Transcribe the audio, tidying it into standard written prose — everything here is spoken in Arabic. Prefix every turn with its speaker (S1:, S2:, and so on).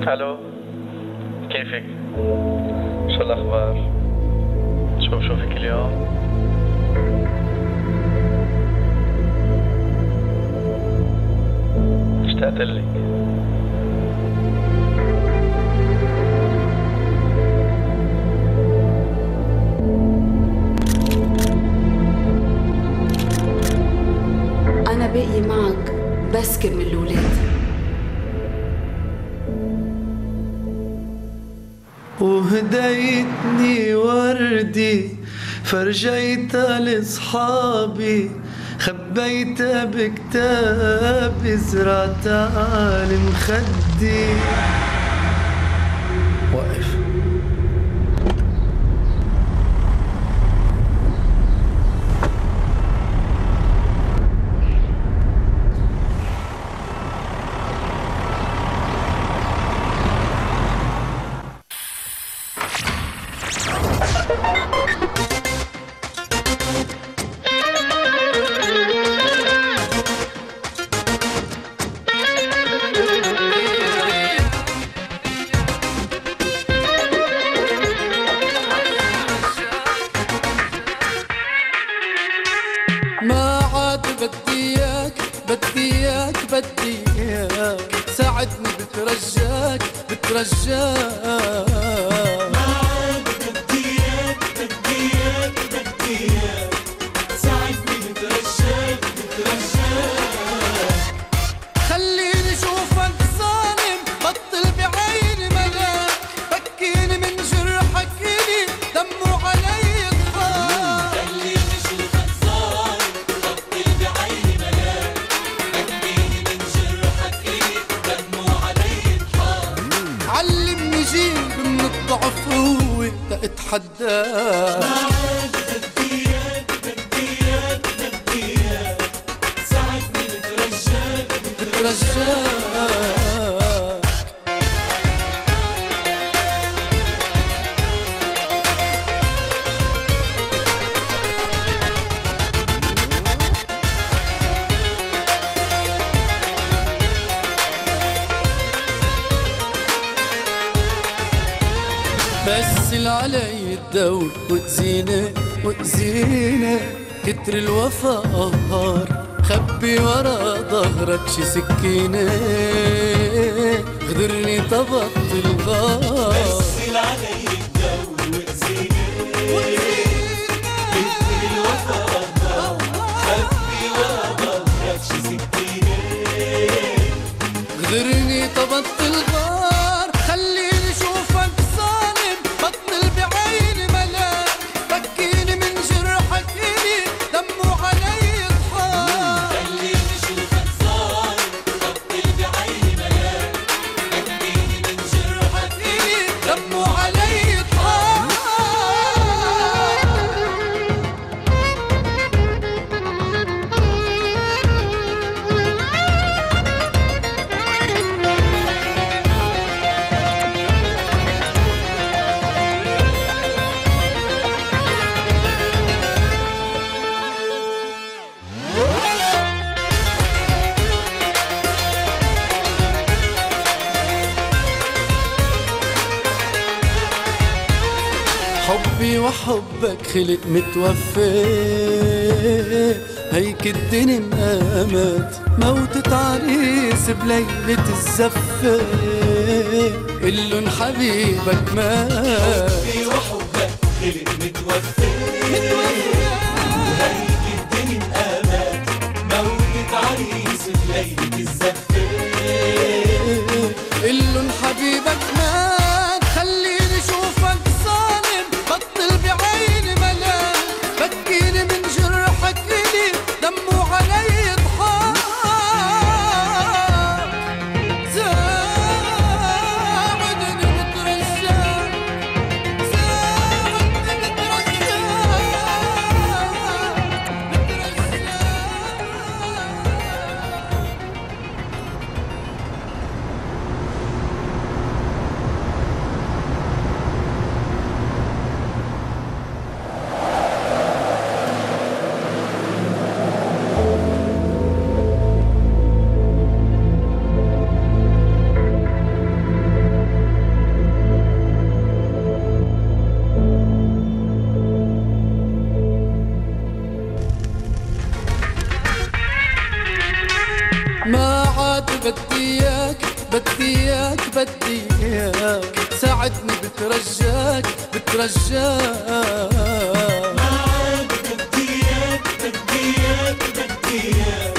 S1: الو، كيفك؟ شو الاخبار؟ شو بشوفك اليوم؟ اشتقت لك.
S2: أنا باقي معك بس كرمال الولاد.
S3: وهديتني وردي فرجيتها لصحابي، خبيتها بكتابي زرعتها على مخدي. وقف.
S4: ما عاد بدياك بدياك بدياك، ساعدني بترجاك بترجاك.
S5: ما عاد بدياك بدياك بدياك، ساعدني بترجاك بترجاك.
S4: خليني شوفك ظالم، بطل بعيني ملاك، بكيني من جرحك إلي دمه علي يطفى.
S5: خليني شوفك ظالم، بطل بعيني ملاك، بكيني من جرحك إلي دمه علي يطفى.
S4: علمني جيب من الضعف هو تتحداك.
S5: ما عاد بدياك بدياك بدياك، ساعدني بترجاك
S4: بترجاك. بس علي الدور وتزينه وتزينه، كتر الوفا قهار، خبي ورا ظهرك شي سكينة، غدرني طبط الغار.
S5: بس علي الدور وتزيني، كتر الوفا قهار، خبي ورا ظهرك شي سكينة،
S4: غدرني طبط الغار. خليني شوفك ظالم، بطل بعيني ملاك، بكيني من جرحك إلي دمه علي يطفى.
S5: خليني شوفك ظالم، بطل بعيني ملاك، بكيني من جرحك
S4: إلي دمه علي يطفى. حبي وحبك خلق متوفي، هيك الدنيا انقامت، موتة عريس بليلة الزفة، قلن حبيبك مات.
S5: حبي وحبك خلق متوفي، وهيك الدنيا انقامت، موتة عريس بليلة الزفة،
S4: قلن حبيبك مات. خليني شوفك ظالم، بطل بعيني ملاك، بكيني من جرحك إلي دمه علي يضحك. ساعدني بترجاك، ساعدني بترجاك. ما عاد بدي اياك بدي اياك بدي اياك ساعدني بترجاك بترجاك
S5: ما عاد بدي اياك بدي اياك بدي اياك